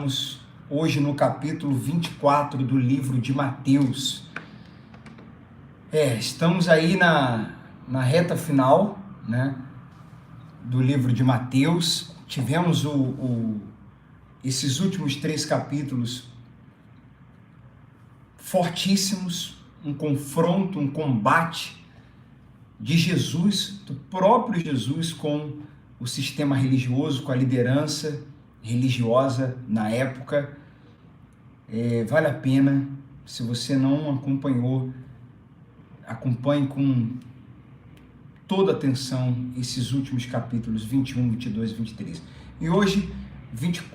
Estamos hoje no capítulo 24 do livro de Mateus. Estamos aí na reta final, né, do livro de Mateus. Tivemos esses últimos 3 capítulos fortíssimos, um confronto, um combate de Jesus, do próprio Jesus com o sistema religioso, com a liderança religiosa na época. Vale a pena, se você não acompanhou, acompanhe com toda atenção esses últimos capítulos 21, 22 e 23. E hoje,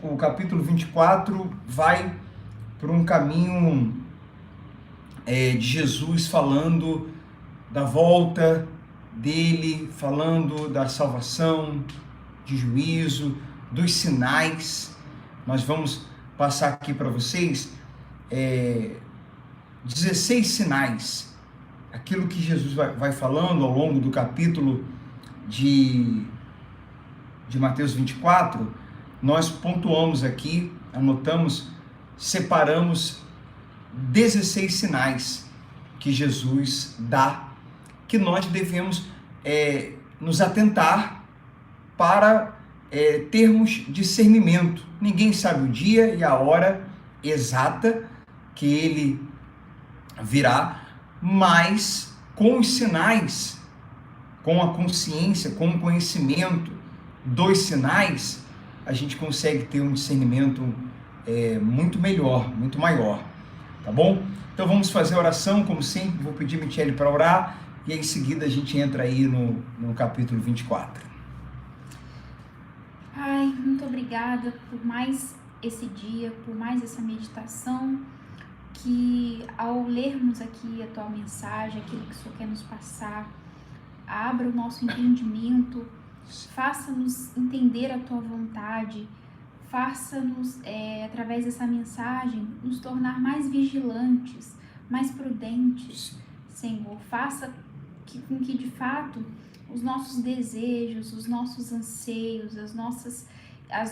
o capítulo 24 vai por um caminho de Jesus falando da volta dele, falando da salvação, de juízo, dos sinais. Nós vamos passar aqui para vocês 16 sinais, aquilo que Jesus vai falando ao longo do capítulo de Mateus 24, nós pontuamos aqui, anotamos, separamos 16 sinais que Jesus dá, que nós devemos nos atentar para termos discernimento. Ninguém sabe o dia e a hora exata que ele virá, mas com os sinais, com a consciência, com o conhecimento dos sinais, a gente consegue ter um discernimento muito melhor, muito maior, tá bom? Então vamos fazer a oração, como sempre. Vou pedir a Michele para orar e aí, em seguida a gente entra aí no capítulo 24. Pai, muito obrigada por mais esse dia, por mais essa meditação, que ao lermos aqui a Tua mensagem, aquilo que o Senhor quer nos passar, abra o nosso entendimento, faça-nos entender a Tua vontade, faça-nos, através dessa mensagem, nos tornar mais vigilantes, mais prudentes, Senhor. Faça com que, de fato, os nossos desejos, os nossos anseios, as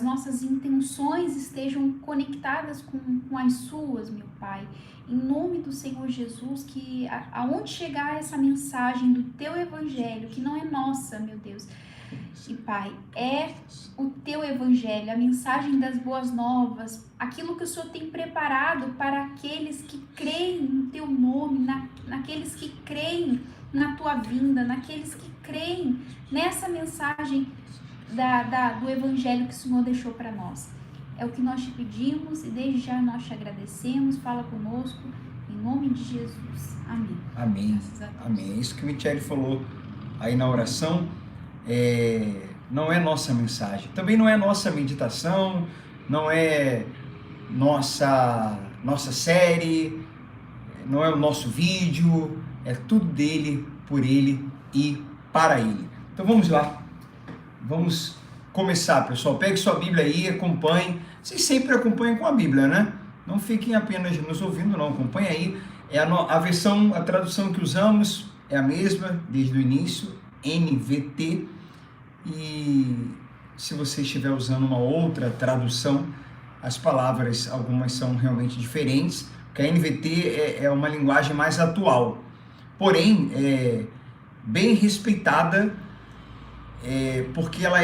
nossas intenções estejam conectadas com as suas, meu Pai. Em nome do Senhor Jesus, que aonde chegar essa mensagem do Teu Evangelho, que não é nossa, meu Deus, e Pai, é o Teu Evangelho, a mensagem das boas novas, aquilo que o Senhor tem preparado para aqueles que creem no Teu nome, naqueles que creem na Tua vinda, naqueles que creem nessa mensagem do Evangelho que o Senhor deixou para nós. É o que nós te pedimos e desde já nós te agradecemos. Fala conosco, em nome de Jesus. Amém. Amém. Amém. É isso que o Michele falou aí na oração. Não é nossa mensagem, também não é nossa meditação, não é nossa série, não é o nosso vídeo, é tudo dele, por ele e para ele. Então vamos lá, vamos começar, pessoal. Pegue sua Bíblia aí, acompanhe. Vocês sempre acompanhem com a Bíblia, né? Não fiquem apenas nos ouvindo, não. Acompanhe aí. A tradução que usamos é a mesma desde o início, NVT. E se você estiver usando uma outra tradução, as palavras, algumas são realmente diferentes, porque a NVT é uma linguagem mais atual, porém bem respeitada, porque ela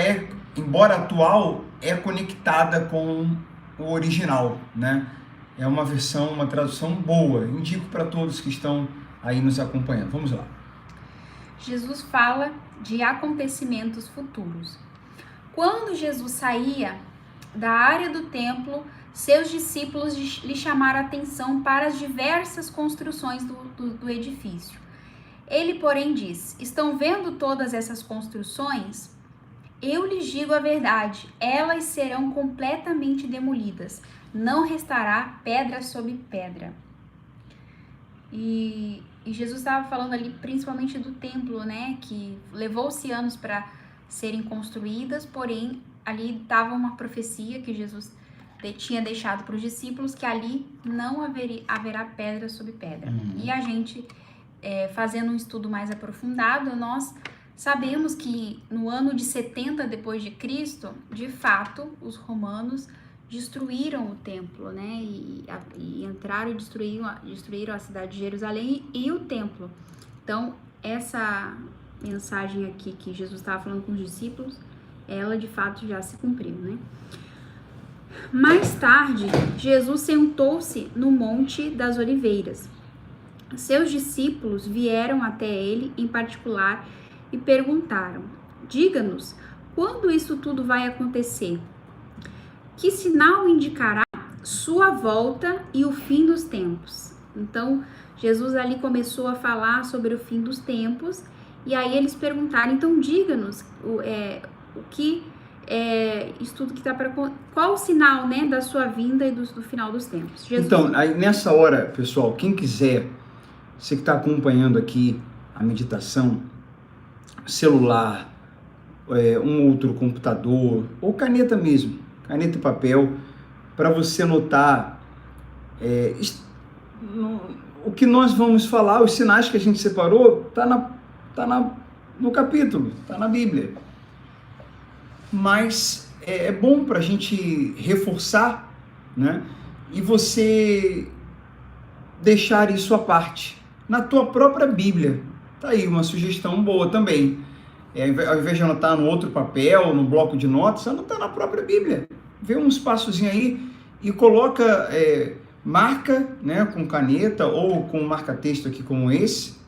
embora atual, é conectada com o original, né? É uma versão, uma tradução boa. Indico para todos que estão aí nos acompanhando. Vamos lá. Jesus fala de acontecimentos futuros. Quando Jesus saía da área do templo, seus discípulos lhe chamaram a atenção para as diversas construções do edifício. Ele, porém, disse: estão vendo todas essas construções? Eu lhes digo a verdade, elas serão completamente demolidas. Não restará pedra sobre pedra. E Jesus estava falando ali principalmente do templo, né? Que levou-se anos para serem construídas, porém ali estava uma profecia que Jesus tinha deixado para os discípulos, que ali não haverá pedra sobre pedra. E a gente, fazendo um estudo mais aprofundado, nós sabemos que no ano de 70 depois de Cristo, de fato, os romanos destruíram o templo, né? E entraram e destruíram a cidade de Jerusalém e o templo. Então, essa mensagem aqui que Jesus estava falando com os discípulos, ela de fato já se cumpriu, né? Mais tarde, Jesus sentou-se no Monte das Oliveiras. Seus discípulos vieram até ele em particular e perguntaram: diga-nos, quando isso tudo vai acontecer? Que sinal indicará sua volta e o fim dos tempos? Então, Jesus ali começou a falar sobre o fim dos tempos, e aí eles perguntaram: então diga-nos o que isso tudo que está para... Qual o sinal, né, da sua vinda e do final dos tempos? Jesus... Então, aí nessa hora, pessoal, quem quiser, você que está acompanhando aqui a meditação, celular, um outro computador, ou caneta mesmo, caneta e papel, para você anotar o que nós vamos falar, os sinais que a gente separou, no capítulo, está na Bíblia. Mas é bom para a gente reforçar, né? E você deixar isso à parte, na tua própria Bíblia. Tá aí uma sugestão boa também. Ao invés de anotar no outro papel, no bloco de notas, anotar na própria Bíblia. Vê um espaçozinho aí e coloca, marca, né, com caneta ou com marca-texto aqui como esse.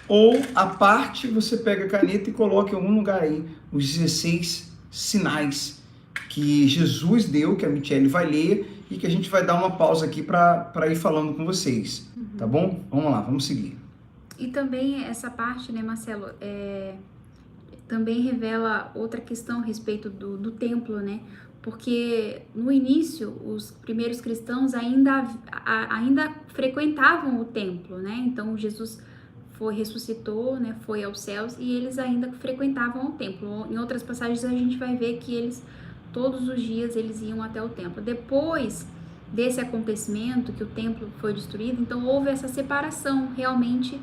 Ou a parte você pega a caneta e coloca em algum lugar aí os 16 sinais que Jesus deu, que a Michele vai ler e que a gente vai dar uma pausa aqui para ir falando com vocês, tá bom? Vamos lá, vamos seguir. E também essa parte, né, Marcelo, também revela outra questão a respeito do templo, né? Porque no início os primeiros cristãos ainda frequentavam o templo, né? Então Jesus ressuscitou, né, foi aos céus e eles ainda frequentavam o templo. Em outras passagens a gente vai ver que eles, todos os dias, eles iam até o templo. Depois desse acontecimento, que o templo foi destruído, então houve essa separação, realmente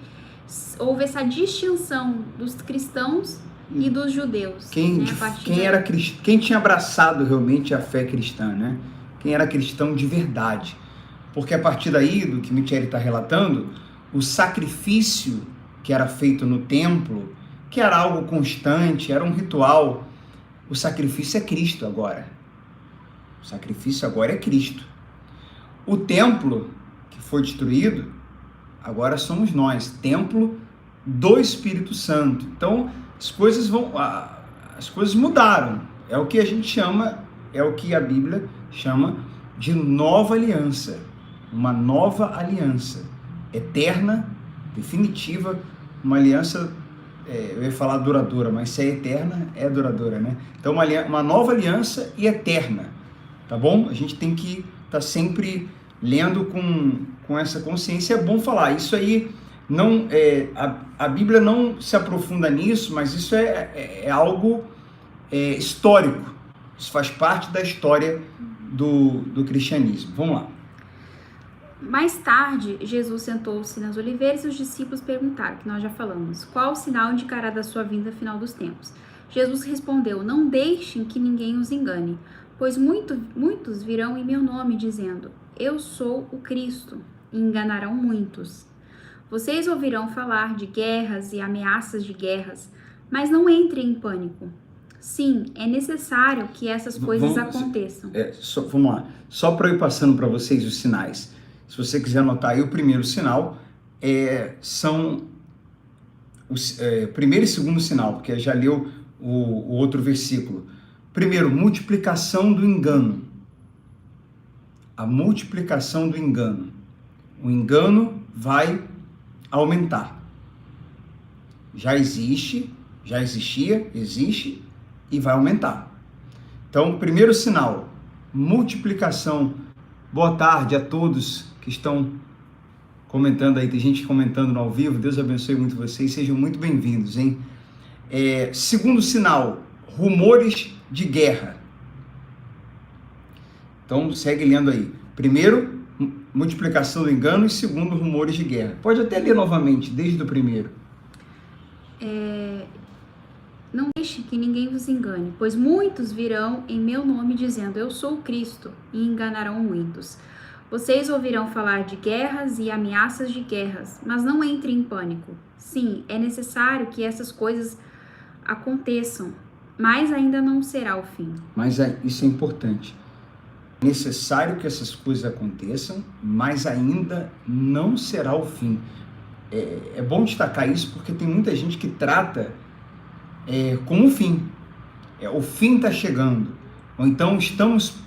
houve essa distinção dos cristãos e dos judeus. Quem tinha abraçado realmente a fé cristã, né? Quem era cristão de verdade. Porque a partir daí, do que Michele está relatando, o sacrifício que era feito no templo, que era algo constante, era um ritual, o sacrifício é Cristo agora. O sacrifício agora é Cristo. O templo que foi destruído, agora somos nós, templo do Espírito Santo. Então, as coisas mudaram. É o que a gente chama, é o que a Bíblia chama de nova aliança. Uma nova aliança. Eterna, definitiva, uma aliança, eu ia falar duradoura, mas se é eterna, é duradoura, né? Então, uma nova aliança e eterna, tá bom? A gente tem que estar sempre lendo com essa consciência. É bom falar, isso aí, não, a Bíblia não se aprofunda nisso, mas isso é algo histórico, isso faz parte da história do cristianismo. Vamos lá. Mais tarde, Jesus sentou-se nas oliveiras e os discípulos perguntaram, que nós já falamos, qual o sinal indicará da sua vinda final dos tempos? Jesus respondeu: não deixem que ninguém os engane, pois muitos virão em meu nome dizendo: eu sou o Cristo, e enganarão muitos. Vocês ouvirão falar de guerras e ameaças de guerras, mas não entrem em pânico. Sim, é necessário que essas coisas aconteçam. Vamos lá, só para eu ir passando para vocês os sinais. Se você quiser anotar aí, o primeiro sinal são primeiro e segundo sinal, porque já leu o outro versículo. Primeiro, multiplicação do engano. A multiplicação do engano. O engano vai aumentar. Já existia, existe e vai aumentar. Então, primeiro sinal, multiplicação. Boa tarde a todos que estão comentando aí, tem gente comentando no ao vivo, Deus abençoe muito vocês, sejam muito bem-vindos, hein? Segundo sinal, rumores de guerra. Então, segue lendo aí. Primeiro, multiplicação do engano e segundo, rumores de guerra. Pode até ler novamente, desde o primeiro. não deixe que ninguém vos engane, pois muitos virão em meu nome dizendo, eu sou o Cristo, e enganarão muitos. Vocês ouvirão falar de guerras e ameaças de guerras, mas não entrem em pânico. Sim, é necessário que essas coisas aconteçam, mas ainda não será o fim. Mas isso é importante. É necessário que essas coisas aconteçam, mas ainda não será o fim. É bom destacar isso porque tem muita gente que trata como o fim. O fim está chegando. Ou então estamos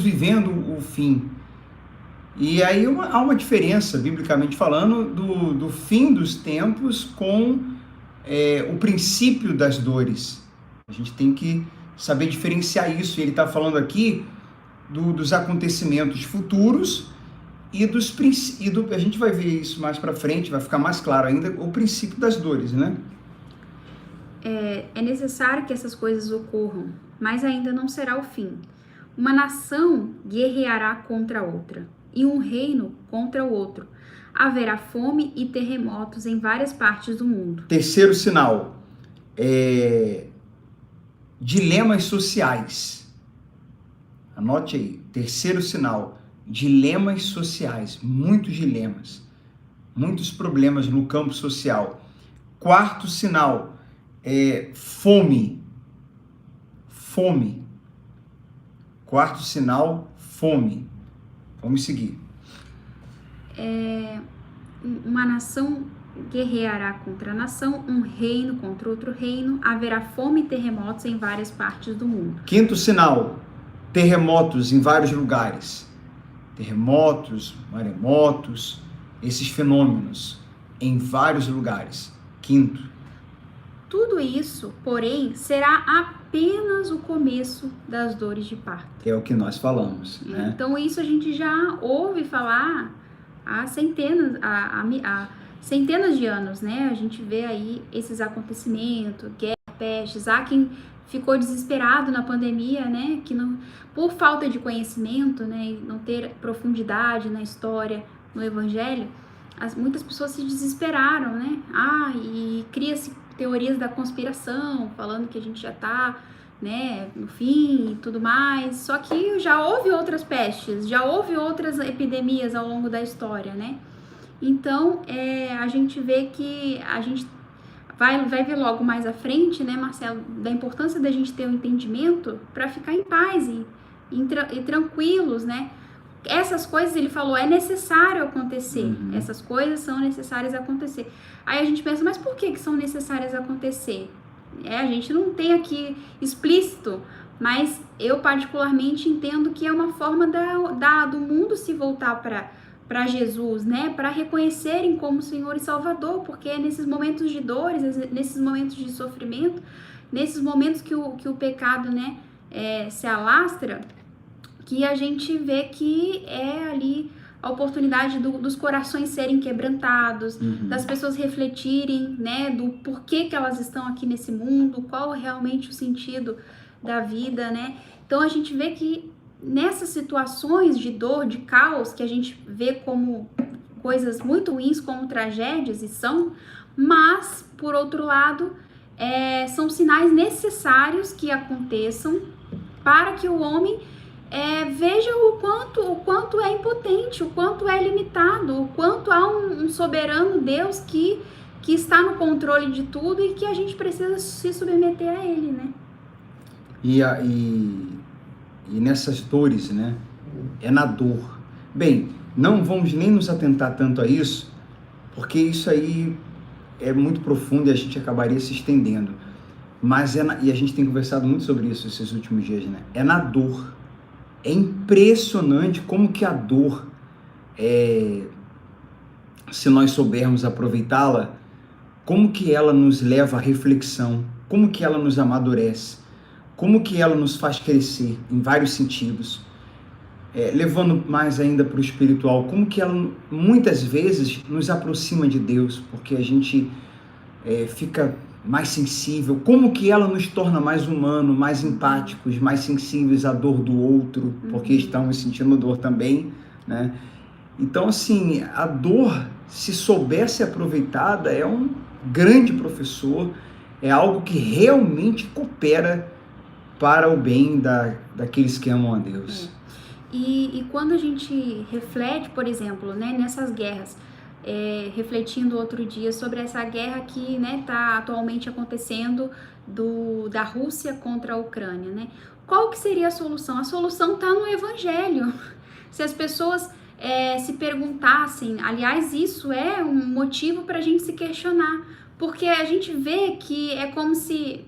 vivendo o fim. E aí há uma diferença, biblicamente falando, do fim dos tempos com o princípio das dores. A gente tem que saber diferenciar isso. Ele está falando aqui dos acontecimentos futuros e a gente vai ver isso mais para frente, vai ficar mais claro ainda, o princípio das dores, né? É necessário que essas coisas ocorram, mas ainda não será o fim. Uma nação guerreará contra outra, e um reino contra o outro. Haverá fome e terremotos em várias partes do mundo. Terceiro sinal, dilemas sociais. Anote aí, terceiro sinal, dilemas sociais, muitos problemas no campo social. Quarto sinal, fome. Quarto sinal, fome. Vamos seguir. Uma nação guerreará contra a nação, um reino contra outro reino, haverá fome e terremotos em várias partes do mundo. Quinto sinal, terremotos em vários lugares. Terremotos, maremotos, esses fenômenos em vários lugares. Quinto. Tudo isso, porém, será apenas o começo das dores de parto. É o que nós falamos, né? Então isso a gente já ouve falar há centenas de anos, né? A gente vê aí esses acontecimentos, guerra, pestes, há quem ficou desesperado na pandemia, né? Que não, por falta de conhecimento, né? E não ter profundidade na história, no evangelho, muitas pessoas se desesperaram, né? E cria-se teorias da conspiração, falando que a gente já tá, né, no fim e tudo mais. Só que já houve outras pestes, já houve outras epidemias ao longo da história, né? Então, a gente vê que a gente vai ver logo mais à frente, né, Marcelo, da importância da gente ter um entendimento para ficar em paz e tranquilos, né? Essas coisas, ele falou, é necessário acontecer. Essas coisas são necessárias acontecer. Aí a gente pensa, mas por que são necessárias acontecer? A gente não tem aqui explícito, mas eu particularmente entendo que é uma forma do mundo se voltar para Jesus, né? Para reconhecerem como Senhor e Salvador, porque é nesses momentos de dores, nesses momentos de sofrimento, nesses momentos que o pecado, né, se alastra, que a gente vê que é ali a oportunidade dos corações serem quebrantados, das pessoas refletirem, né, do porquê que elas estão aqui nesse mundo, qual é realmente o sentido da vida, né? Então a gente vê que nessas situações de dor, de caos, que a gente vê como coisas muito ruins, como tragédias, e são, mas, por outro lado, são sinais necessários que aconteçam para que o homem veja o quanto é impotente, o quanto é limitado, o quanto há um soberano Deus que está no controle de tudo e que a gente precisa se submeter a Ele, né? E nessas dores, né? É na dor. Bem, não vamos nem nos atentar tanto a isso, porque isso aí é muito profundo e a gente acabaria se estendendo. Mas e a gente tem conversado muito sobre isso esses últimos dias, né? É na dor. É impressionante como que a dor, se nós soubermos aproveitá-la, como que ela nos leva à reflexão, como que ela nos amadurece, como que ela nos faz crescer em vários sentidos, levando mais ainda para o espiritual, como que ela muitas vezes nos aproxima de Deus, porque a gente fica mais sensível, como que ela nos torna mais humanos, mais empáticos, mais sensíveis à dor do outro, porque estamos sentindo dor também, né? Então, assim, a dor, se souber ser aproveitada, é um grande professor, é algo que realmente coopera para o bem daqueles que amam a Deus. E quando a gente reflete, por exemplo, né, nessas guerras, refletindo outro dia sobre essa guerra que está atualmente acontecendo da Rússia contra a Ucrânia, né? Qual que seria a solução? A solução está no Evangelho. Se as pessoas se perguntassem, aliás, isso é um motivo para a gente se questionar, porque a gente vê que é como se,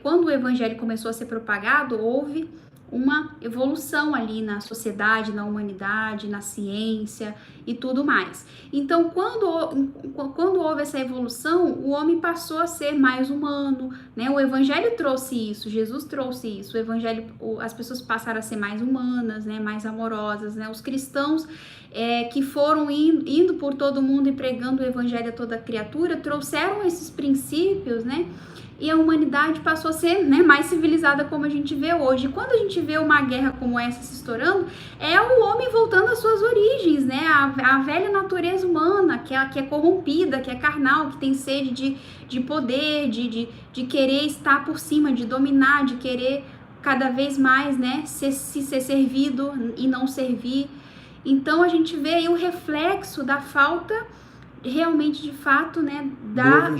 quando o Evangelho começou a ser propagado, houve uma evolução ali na sociedade, na humanidade, na ciência e tudo mais. Então, quando houve essa evolução, o homem passou a ser mais humano, né? O Evangelho trouxe isso, Jesus trouxe isso, o Evangelho, as pessoas passaram a ser mais humanas, né? Mais amorosas, né? Os cristãos que foram indo por todo mundo e pregando o Evangelho a toda criatura, trouxeram esses princípios, né? E a humanidade passou a ser, né, mais civilizada como a gente vê hoje. E quando a gente vê uma guerra como essa se estourando, é o homem voltando às suas origens, né? A velha natureza humana, que é corrompida, que é carnal, que tem sede de poder, de querer estar por cima, de dominar, de querer cada vez mais, né, ser servido e não servir. Então a gente vê aí o reflexo da falta realmente, de fato, né,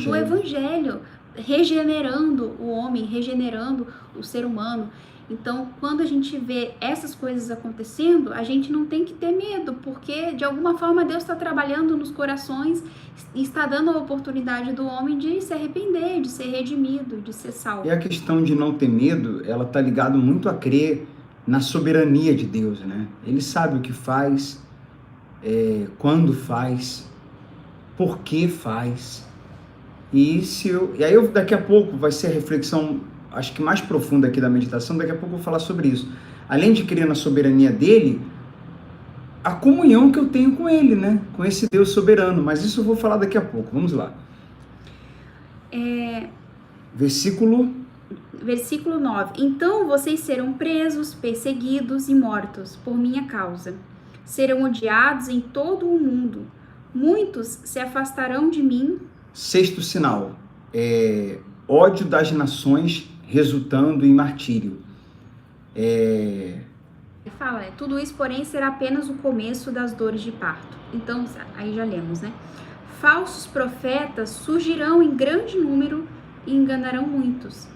do Evangelho, regenerando o homem, regenerando o ser humano. Então, quando a gente vê essas coisas acontecendo, a gente não tem que ter medo, porque de alguma forma Deus está trabalhando nos corações e está dando a oportunidade do homem de se arrepender, de ser redimido, de ser salvo. E a questão de não ter medo, ela está ligada muito a crer na soberania de Deus, né? Ele sabe o que faz, quando faz, por que faz. E aí daqui a pouco vai ser a reflexão, acho que mais profunda aqui da meditação, daqui a pouco eu vou falar sobre isso. Além de crer na soberania dele, a comunhão que eu tenho com ele, né? Com esse Deus soberano. Mas isso eu vou falar daqui a pouco. Vamos lá. Versículo 9. Então vocês serão presos, perseguidos e mortos por minha causa. Serão odiados em todo o mundo. Muitos se afastarão de mim. Sexto sinal, ódio das nações resultando em martírio. Fala, tudo isso, porém, será apenas o começo das dores de parto. Então, aí já lemos, né? Falsos profetas surgirão em grande número e enganarão muitos.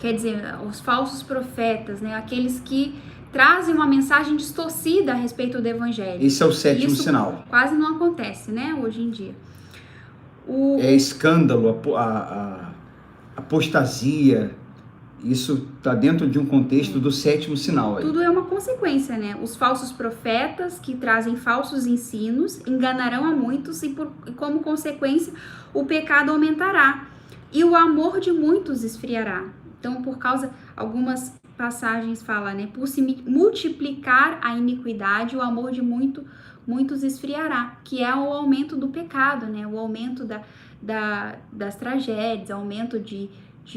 Quer dizer, os falsos profetas, né? Aqueles que trazem uma mensagem distorcida a respeito do Evangelho. Esse é o sétimo sinal. Quase não acontece, né? Hoje em dia. Escândalo, a apostasia, isso está dentro de um contexto do sétimo sinal. Aí. Tudo é uma consequência, né? Os falsos profetas que trazem falsos ensinos enganarão a muitos e como consequência o pecado aumentará e o amor de muitos esfriará. Então, por causa, algumas passagens falam, né? Por se multiplicar a iniquidade, o amor de muitos esfriará, que é o aumento do pecado, né? O aumento das tragédias, aumento de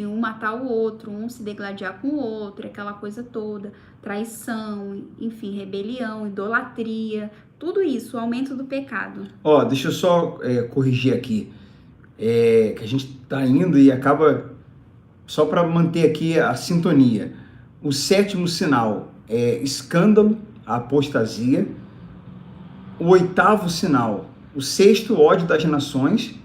um matar o outro, um se degladiar com o outro, aquela coisa toda, traição, enfim, rebelião, idolatria, tudo isso, o aumento do pecado. Deixa eu só corrigir aqui, que a gente tá indo e acaba, só para manter aqui a sintonia, o sétimo sinal é escândalo, a apostasia. O oitavo sinal, o sexto, ódio das nações.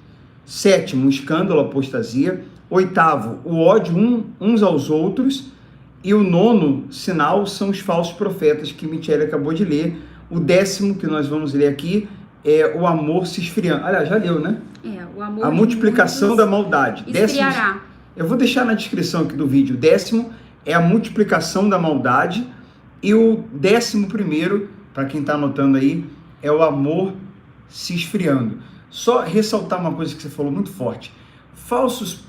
Sétimo, escândalo, apostasia. Oitavo, o ódio uns aos outros. E o nono sinal são os falsos profetas que Michele acabou de ler. O décimo, que nós vamos ler aqui, é o amor se esfriando. Aliás, já leu, né? O amor a multiplicação da maldade. Esfriará. Eu vou deixar na descrição aqui do vídeo. O décimo é a multiplicação da maldade. E o 11º, para quem está anotando aí, é o amor se esfriando. Só ressaltar uma coisa que você falou muito forte. Falsos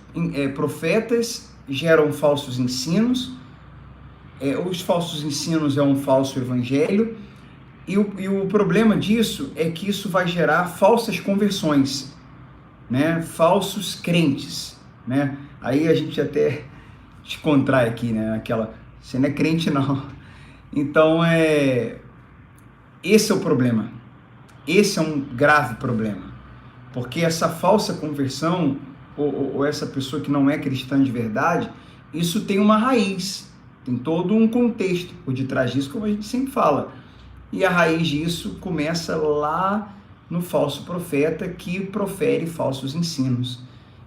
profetas geram falsos ensinos. Os falsos ensinos é um falso evangelho. E o problema disso é que isso vai gerar falsas conversões, né? Falsos crentes, né? Aí a gente até descontrai aqui, né? Você não é crente não. Então, esse é o problema. Esse é um grave problema. Porque essa falsa conversão, ou essa pessoa que não é cristã de verdade, isso tem uma raiz, tem todo um contexto por detrás disso, como a gente sempre fala. E a raiz disso começa lá no falso profeta que profere falsos ensinos.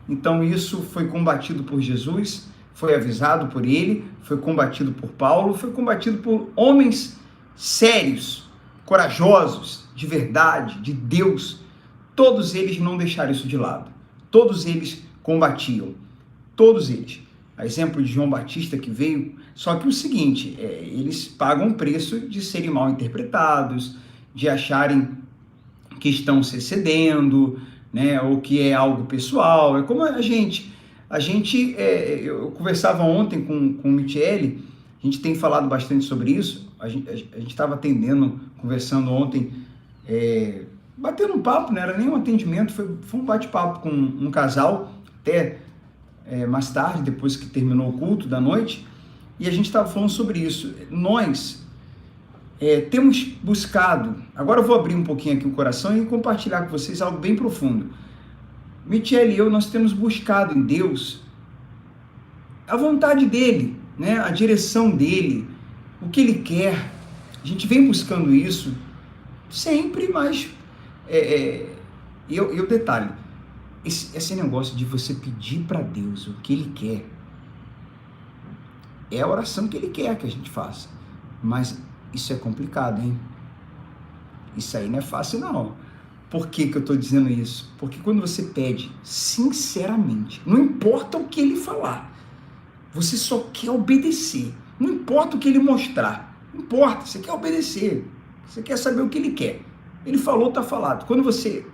Então isso foi combatido por Jesus, foi avisado por ele, foi combatido por Paulo, foi combatido por homens sérios, corajosos, de verdade, de Deus. Todos eles não deixaram isso de lado. Todos eles combatiam. Todos eles. A exemplo de João Batista que veio, só que o seguinte, eles pagam o preço de serem mal interpretados, de acharem que estão se excedendo, né, ou que é algo pessoal. É como a gente eu conversava ontem com o Michele, a gente tem falado bastante sobre isso, a gente estava atendendo, conversando ontem, batendo um papo, não era nem um atendimento, foi um bate-papo com um casal, até mais tarde, depois que terminou o culto da noite, e a gente estava falando sobre isso. Nós temos buscado, agora eu vou abrir um pouquinho aqui o coração e compartilhar com vocês algo bem profundo. Michele e eu, nós temos buscado em Deus a vontade dele, né? A direção dele, o que ele quer. A gente vem buscando isso sempre, mas e o detalhe, esse negócio de você pedir para Deus o que ele quer, é a oração que ele quer que a gente faça, mas isso é complicado, hein? Isso aí não é fácil, não. Por que eu estou dizendo isso? Porque quando você pede sinceramente, não importa o que ele falar, você só quer obedecer. Não importa o que ele mostrar, não importa, você quer obedecer, você quer saber o que ele quer. Ele falou, está falado. Quando você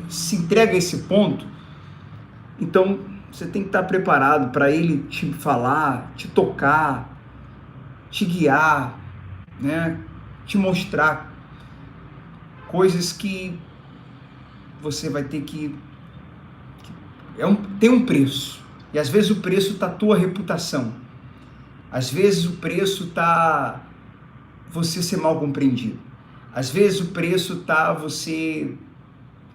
se entrega a esse ponto, então você tem que estar preparado para ele te falar, te tocar, te guiar, né? Te mostrar coisas que você vai ter que tem um preço. E às vezes o preço está a tua reputação. Às vezes o preço está você ser mal compreendido. Às vezes o preço está você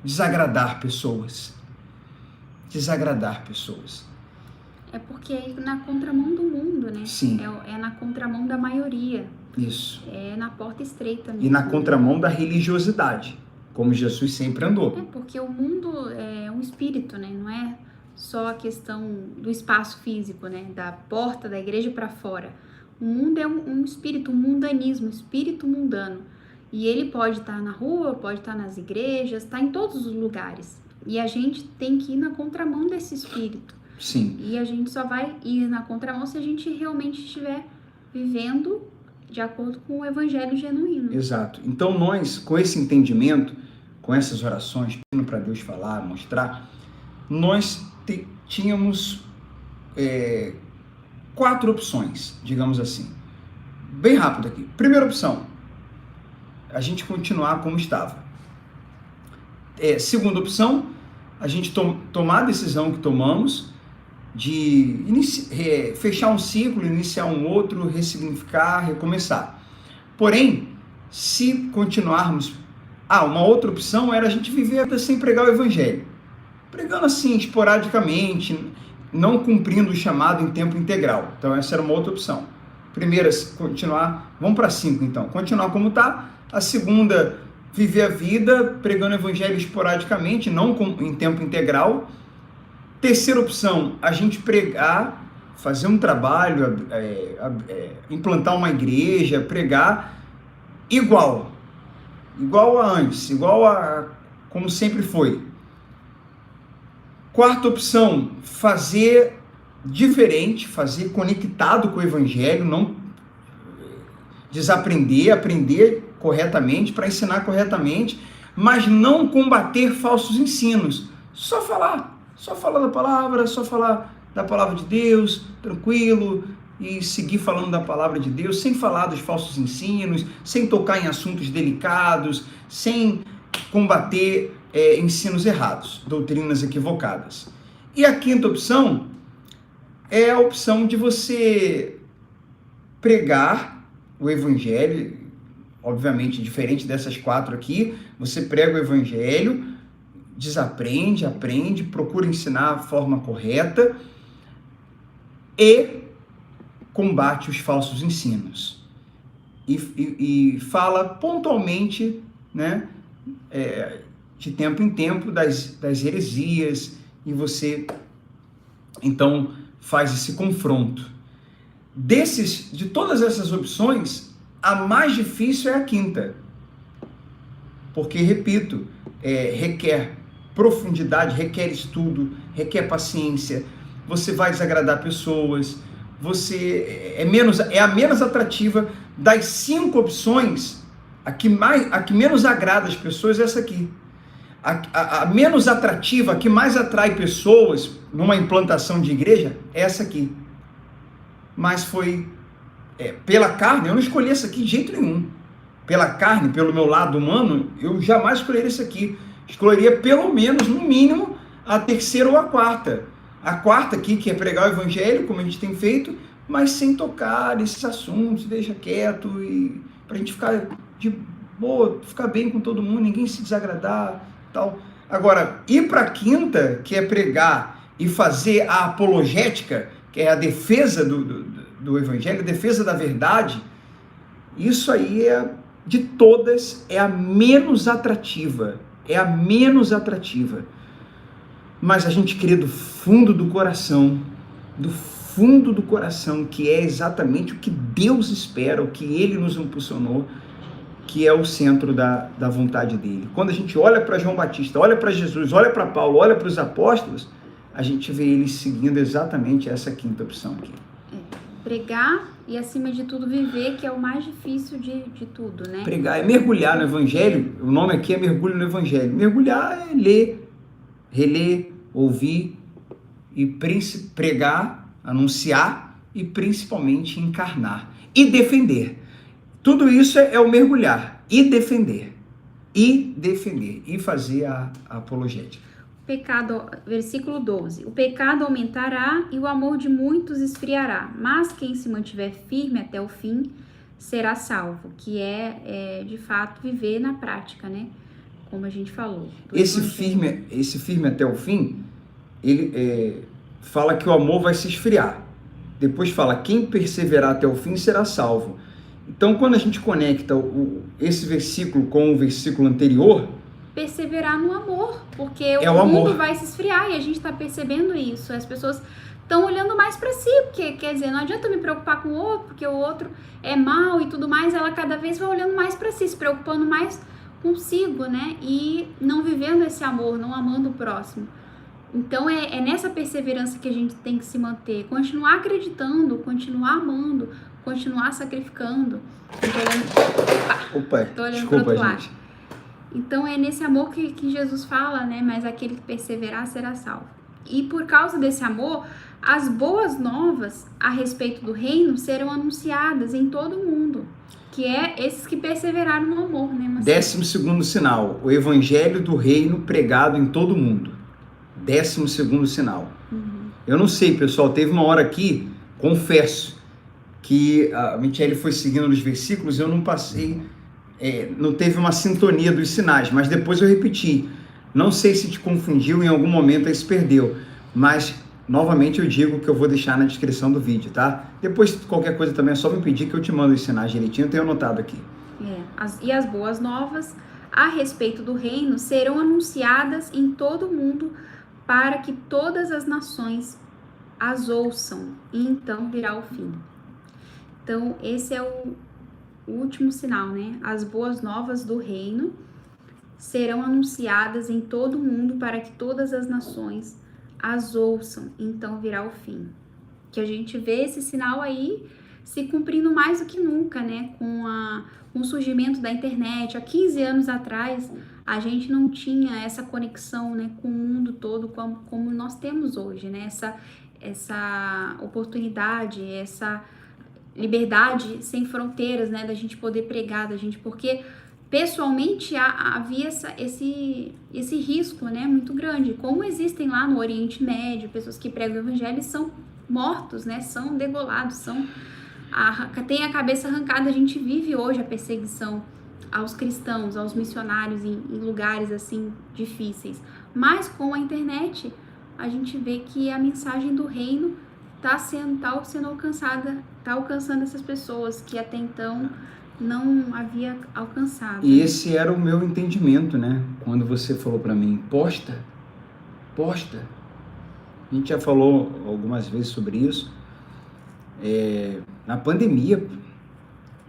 desagradar pessoas. Desagradar pessoas. É porque é na contramão do mundo, né? Sim. É na contramão da maioria. Isso. É na porta estreita mesmo. E na contramão da religiosidade, como Jesus sempre andou. É porque o mundo é um espírito, né? Não é só a questão do espaço físico, né? Da porta da igreja para fora. O mundo é um espírito, um mundanismo, um espírito mundano. E ele pode estar na rua, pode estar nas igrejas, está em todos os lugares. E a gente tem que ir na contramão desse espírito. Sim. E a gente só vai ir na contramão se a gente realmente estiver vivendo de acordo com o evangelho genuíno. Exato. Então nós, com esse entendimento, com essas orações, pedindo para Deus falar, mostrar, nós tínhamos 4 opções, digamos assim. Bem rápido aqui. Primeira opção, a gente continuar como estava. Segunda opção, a gente tomar a decisão que tomamos de fechar um ciclo, iniciar um outro, ressignificar, recomeçar. Porém, se continuarmos... uma outra opção era a gente viver sem pregar o evangelho. Pregando assim, esporadicamente, não cumprindo o chamado em tempo integral. Então essa era uma outra opção. Primeira, continuar... Vamos para 5 então. Continuar como está. A segunda, viver a vida pregando o evangelho esporadicamente, não em tempo integral. Terceira opção, a gente pregar, fazer um trabalho, implantar uma igreja, pregar igual a antes, igual a como sempre foi. Quarta opção, fazer diferente, fazer conectado com o evangelho, não desaprender, aprender corretamente para ensinar corretamente, mas não combater falsos ensinos, só falar da palavra, só falar da palavra de Deus, tranquilo, e seguir falando da palavra de Deus, sem falar dos falsos ensinos, sem tocar em assuntos delicados, sem combater ensinos errados, doutrinas equivocadas. E a quinta opção é a opção de você pregar o evangelho, obviamente diferente dessas 4 aqui, você prega o evangelho desaprende, aprende, procura ensinar a forma correta e combate os falsos ensinos. E fala pontualmente, né, de tempo em tempo das heresias, e você então faz esse confronto. De todas essas opções, a mais difícil é a quinta, porque, repito, requer profundidade, requer estudo, requer paciência, você vai desagradar pessoas, você é a menos atrativa das 5 opções. A que menos agrada as pessoas é essa aqui. A menos atrativa, a que mais atrai pessoas numa implantação de igreja é essa aqui. Mas foi pela carne, eu não escolhi essa aqui de jeito nenhum. Pela carne, pelo meu lado humano, eu jamais escolheria essa aqui. Escolheria pelo menos, no mínimo, a terceira ou a quarta. A quarta aqui, que é pregar o evangelho, como a gente tem feito, mas sem tocar nesses assuntos, deixa quieto, e pra gente ficar de boa, ficar bem com todo mundo, ninguém se desagradar, tal. Agora, ir para a quinta, que é pregar e fazer a apologética, que é a defesa do evangelho, a defesa da verdade, isso aí de todas, é a menos atrativa. É a menos atrativa. Mas a gente crê do fundo do coração, que é exatamente o que Deus espera, o que Ele nos impulsionou, que é o centro da vontade dele. Quando a gente olha para João Batista, olha para Jesus, olha para Paulo, olha para os apóstolos, a gente vê eles seguindo exatamente essa quinta opção aqui. Pregar e, acima de tudo, viver, que é o mais difícil de tudo, né? Pregar é mergulhar no evangelho, o nome aqui é mergulho no evangelho. Mergulhar é ler, reler, ouvir, e pregar, anunciar e principalmente encarnar e defender. Tudo isso é o mergulhar e defender e fazer a apologética. Pecado, versículo 12. O pecado aumentará e o amor de muitos esfriará, mas quem se mantiver firme até o fim será salvo, que é de fato viver na prática, né? Como a gente falou. Esse firme até o fim, ele fala que o amor vai se esfriar. Depois fala, quem perseverar até o fim será salvo. Então, quando a gente conecta esse versículo com o versículo anterior, perseverar no amor, porque o mundo vai se esfriar e a gente está percebendo isso. As pessoas estão olhando mais para si, porque, quer dizer, não adianta eu me preocupar com o outro, porque o outro é mau e tudo mais. Ela cada vez vai olhando mais para si, se preocupando mais consigo, né? E não vivendo esse amor, não amando o próximo. Então é nessa perseverança que a gente tem que se manter, continuar acreditando, continuar amando, continuar sacrificando. Opa, tô olhando desculpa, pro outro gente. lado. Então é nesse amor que Jesus fala, né? Mas aquele que perseverar será salvo. E por causa desse amor, as boas novas a respeito do reino serão anunciadas em todo o mundo. Que é esses que perseveraram no amor, né? 12º sinal, o evangelho do reino pregado em todo o mundo. 12º sinal. Eu não sei, pessoal, teve uma hora aqui, confesso, que a Michele foi seguindo os versículos, eu não passei, não teve uma sintonia dos sinais, mas depois eu repeti. Não sei se te confundiu, em algum momento aí se perdeu, mas novamente eu digo que eu vou deixar na descrição do vídeo, tá? Depois, qualquer coisa também é só me pedir que eu te mando os sinais direitinho, eu tenho anotado aqui. E as boas novas a respeito do reino serão anunciadas em todo o mundo para que todas as nações as ouçam, e então virá o fim. Então, esse é o último sinal, né? As boas novas do reino serão anunciadas em todo o mundo para que todas as nações as ouçam, então virá o fim. Que a gente vê esse sinal aí se cumprindo mais do que nunca, né? Com o surgimento da internet. Há 15 anos atrás, a gente não tinha essa conexão, né, com o mundo todo como nós temos hoje, né? Essa oportunidade, essa liberdade sem fronteiras, né, da gente poder pregar, porque pessoalmente havia esse risco, né, muito grande, como existem lá no Oriente Médio, pessoas que pregam o evangelho e são mortos, né, são degolados, tem a cabeça arrancada. A gente vive hoje a perseguição aos cristãos, aos missionários em lugares assim difíceis, Mas com a internet, a gente vê que a mensagem do reino está sendo alcançada, está alcançando essas pessoas que até então não havia alcançado. E esse era o meu entendimento, né? Quando você falou para mim, posta. A gente já falou algumas vezes sobre isso. Na pandemia,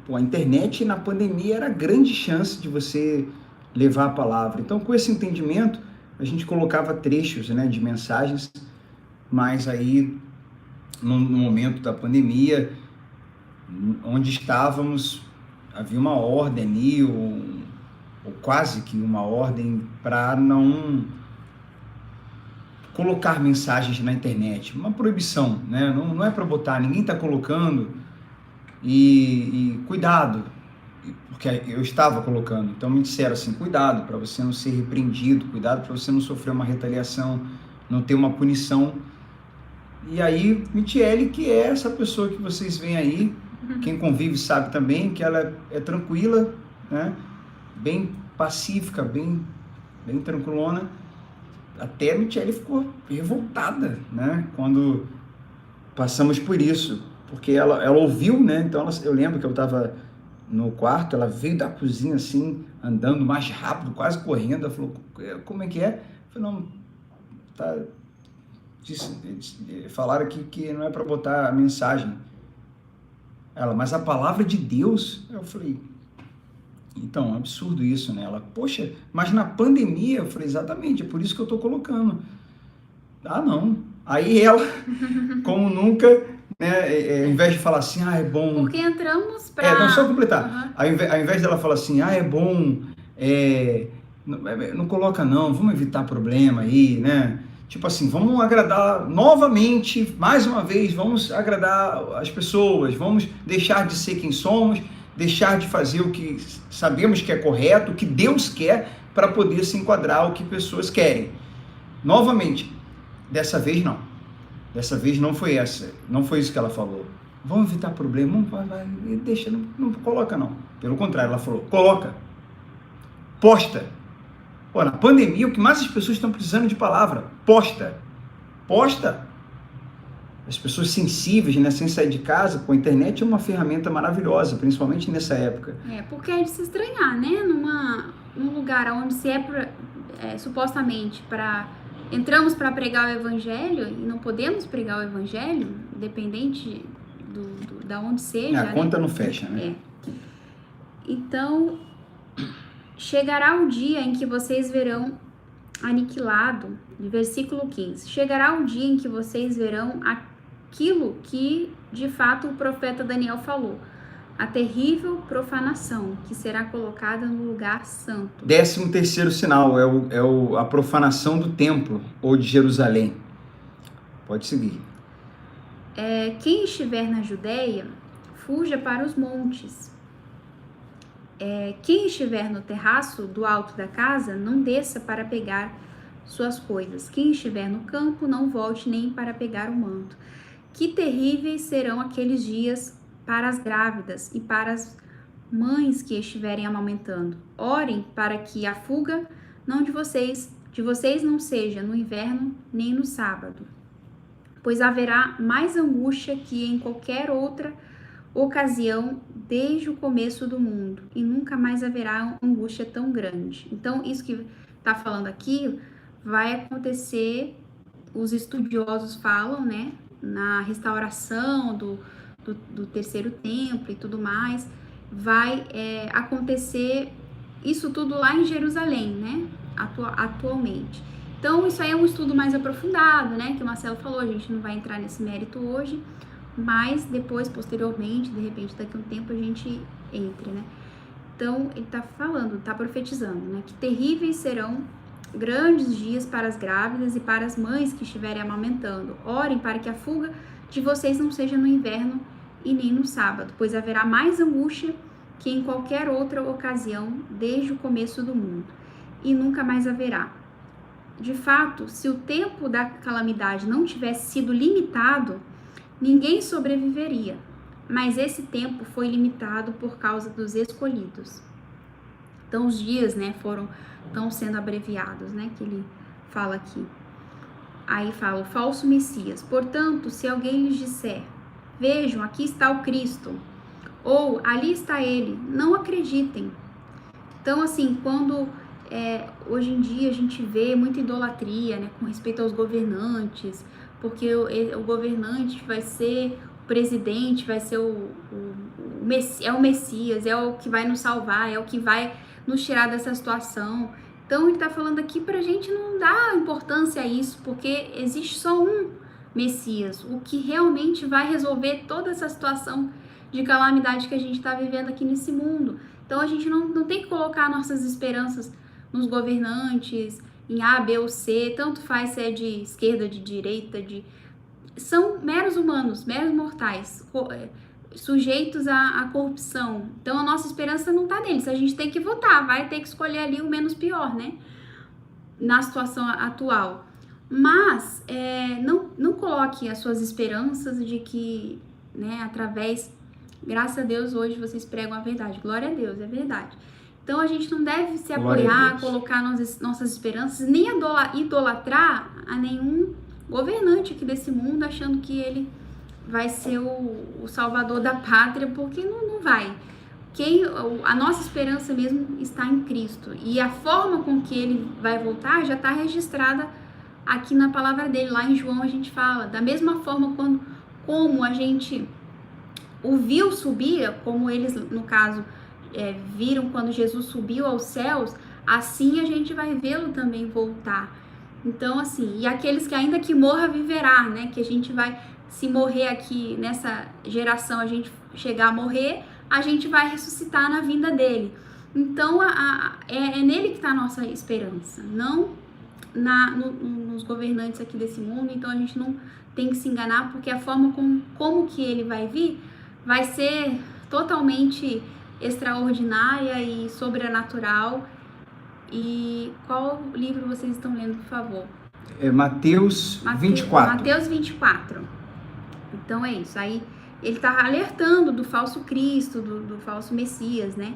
a internet na pandemia era a grande chance de você levar a palavra. Então, com esse entendimento, a gente colocava trechos, né, de mensagens, mas aí, no momento da pandemia, onde estávamos, havia uma ordem ali, ou quase que uma ordem, para não colocar mensagens na internet, uma proibição, né? Não é para botar, ninguém está colocando, e cuidado, porque eu estava colocando, então me disseram assim, cuidado para você não ser repreendido, cuidado para você não sofrer uma retaliação, não ter uma punição. E aí, Michele, que é essa pessoa que vocês veem aí, quem convive sabe também que ela é tranquila, né? Bem pacífica, bem tranquilona. Até a Michele ficou revoltada, né? Quando passamos por isso, porque ela ouviu, né? Então eu lembro que eu estava no quarto, ela veio da cozinha assim, andando mais rápido, quase correndo. Ela falou, como é que é? Eu falei, não, tá... falaram aqui que não é para botar a mensagem. Ela, mas a palavra de Deus? Eu falei, então, é um absurdo isso, né? Ela, poxa, mas na pandemia, eu falei, exatamente, é por isso que eu tô colocando. Ah, não. Aí ela, como nunca, né, ao invés de falar assim, é bom... Porque entramos para... não, só completar. Uhum. Ao invés dela falar assim, é bom, não coloca não, vamos evitar problema aí, né? Tipo assim, vamos agradar novamente, mais uma vez, vamos agradar as pessoas, vamos deixar de ser quem somos, deixar de fazer o que sabemos que é correto, o que Deus quer, para poder se enquadrar o que pessoas querem. Novamente, dessa vez não. Dessa vez não foi isso que ela falou. Vamos evitar problema, vai, deixa, não coloca não. Pelo contrário, ela falou, coloca, posta. Pô, na pandemia, o que mais as pessoas estão precisando de palavra, posta. As pessoas sensíveis, né, sem sair de casa, a internet é uma ferramenta maravilhosa, principalmente nessa época. Porque é de se estranhar, né? Num lugar onde se supostamente entramos para pregar o evangelho e não podemos pregar o evangelho, independente da onde seja. A conta não fecha, né? Então, chegará o dia em que vocês verão aniquilado, versículo 15, chegará o dia em que vocês verão aquilo que de fato o profeta Daniel falou, a terrível profanação que será colocada no lugar santo. 13º sinal é a profanação do templo ou de Jerusalém. Pode seguir. Quem estiver na Judeia, fuja para os montes. Quem estiver no terraço do alto da casa, não desça para pegar suas coisas. Quem estiver no campo, não volte nem para pegar o manto. Que terríveis serão aqueles dias para as grávidas e para as mães que estiverem amamentando. Orem para que a fuga de vocês não seja no inverno nem no sábado, pois haverá mais angústia que em qualquer outra ocasião desde o começo do mundo, e nunca mais haverá angústia tão grande. Então, isso que está falando aqui vai acontecer, os estudiosos falam, né, na restauração do terceiro templo e tudo mais, vai acontecer isso tudo lá em Jerusalém, né, atualmente. Então, isso aí é um estudo mais aprofundado, né, que o Marcelo falou, a gente não vai entrar nesse mérito hoje, mas depois, posteriormente, de repente, daqui a um tempo a gente entre, né. Então, ele está falando, está profetizando, né, que terríveis serão grandes dias para as grávidas e para as mães que estiverem amamentando. Orem para que a fuga de vocês não seja no inverno e nem no sábado, pois haverá mais angústia que em qualquer outra ocasião desde o começo do mundo, e nunca mais haverá. De fato, se o tempo da calamidade não tivesse sido limitado, ninguém sobreviveria, mas esse tempo foi limitado por causa dos escolhidos. Então, os dias, né, estão sendo abreviados, né, que ele fala aqui. Aí fala o falso Messias. Portanto, se alguém lhes disser, vejam, aqui está o Cristo, ou ali está ele, não acreditem. Então, assim, quando hoje em dia a gente vê muita idolatria, né, com respeito aos governantes, porque o governante vai ser o presidente, vai ser o Messias, é o que vai nos salvar, é o que vai nos tirar dessa situação. Então ele está falando aqui para a gente não dar importância a isso, porque existe só um Messias, o que realmente vai resolver toda essa situação de calamidade que a gente está vivendo aqui nesse mundo. Então a gente não tem que colocar nossas esperanças nos governantes, em A, B ou C, tanto faz se é de esquerda, de direita, são meros humanos, meros mortais, sujeitos à corrupção. Então a nossa esperança não está neles, a gente tem que votar, vai ter que escolher ali o menos pior, né? Na situação atual. Mas não coloque as suas esperanças de que, né, através, graças a Deus, hoje vocês pregam a verdade, glória a Deus, é verdade. Então a gente não deve se apoiar, colocar nossas esperanças, nem idolatrar a nenhum governante aqui desse mundo, achando que ele vai ser o salvador da pátria, porque não vai. A nossa esperança mesmo está em Cristo, e a forma com que ele vai voltar já está registrada aqui na palavra dele. Lá em João a gente fala, da mesma forma como a gente o viu subir, como eles, no caso, viram quando Jesus subiu aos céus, assim a gente vai vê-lo também voltar. Então, assim, e aqueles que ainda que morra viverá, né? Que a gente vai, se morrer aqui nessa geração, a gente chegar a morrer, a gente vai ressuscitar na vinda dele. Então, é nele que está a nossa esperança, não nos governantes aqui desse mundo. Então, a gente não tem que se enganar, porque a forma como que ele vai vir vai ser totalmente extraordinária e sobrenatural. E qual livro vocês estão lendo, por favor? Mateus 24. Mateus 24. Então é isso. Aí ele está alertando do falso Cristo, do falso Messias, né?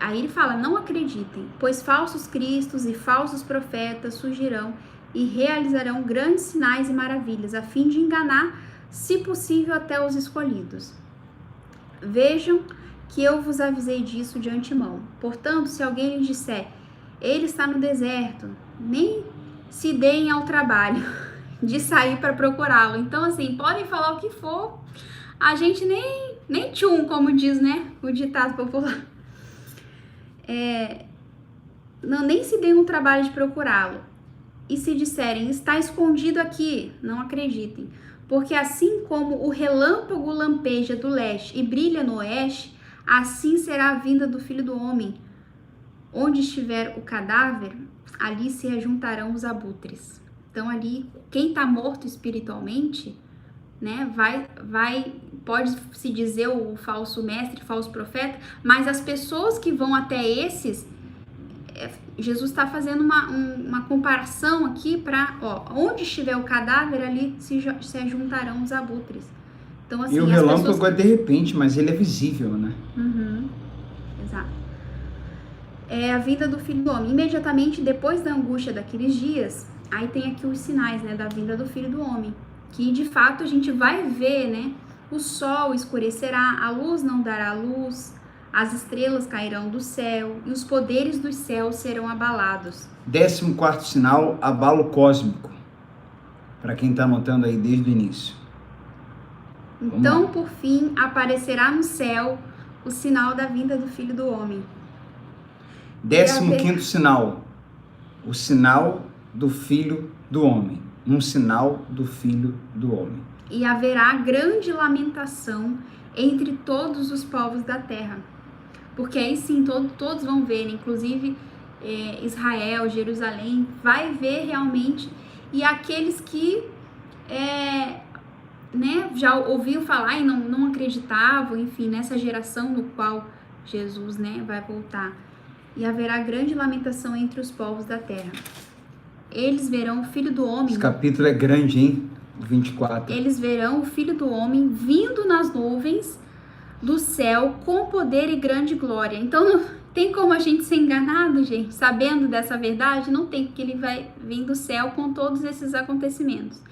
Aí ele fala, não acreditem, pois falsos cristos e falsos profetas surgirão e realizarão grandes sinais e maravilhas, a fim de enganar, se possível, até os escolhidos. Vejam que eu vos avisei disso de antemão. Portanto, se alguém lhes disser, ele está no deserto, nem se deem ao trabalho de sair para procurá-lo. Então, assim, podem falar o que for, a gente nem tchum, como diz, né, o ditado popular. Nem se deem um trabalho de procurá-lo. E se disserem, está escondido aqui, não acreditem. Porque assim como o relâmpago lampeja do leste e brilha no oeste, assim será a vinda do Filho do Homem. Onde estiver o cadáver, ali se ajuntarão os abutres. Então ali, quem está morto espiritualmente, né, pode-se dizer o falso mestre, falso profeta, mas as pessoas que vão até esses, Jesus está fazendo uma comparação aqui para, onde estiver o cadáver, ali se ajuntarão os abutres. Então, assim, e o relâmpago é de repente, mas ele é visível, né? Exato. É a vinda do Filho do Homem. Imediatamente depois da angústia daqueles dias, aí tem aqui os sinais, né, da vinda do Filho do Homem, que de fato a gente vai ver, né, o sol escurecerá, a luz não dará luz, as estrelas cairão do céu e os poderes dos céus serão abalados. 14º sinal, abalo cósmico, para quem está anotando aí desde o início. Então, por fim, aparecerá no céu o sinal da vinda do Filho do Homem. 15º sinal, o sinal do Filho do Homem. Um sinal do Filho do Homem. E haverá grande lamentação entre todos os povos da terra. Porque aí sim, todos vão ver, né? Inclusive Israel, Jerusalém, vai ver realmente. E aqueles que né, já ouviu falar e não acreditavam, enfim, nessa geração no qual Jesus, né, vai voltar. E haverá grande lamentação entre os povos da terra. Eles verão o Filho do Homem... Esse capítulo é grande, hein? 24. Eles verão o Filho do Homem vindo nas nuvens do céu com poder e grande glória. Então, Tem como a gente ser enganado, gente, sabendo dessa verdade? Não tem, porque ele vai vir do céu com todos esses acontecimentos.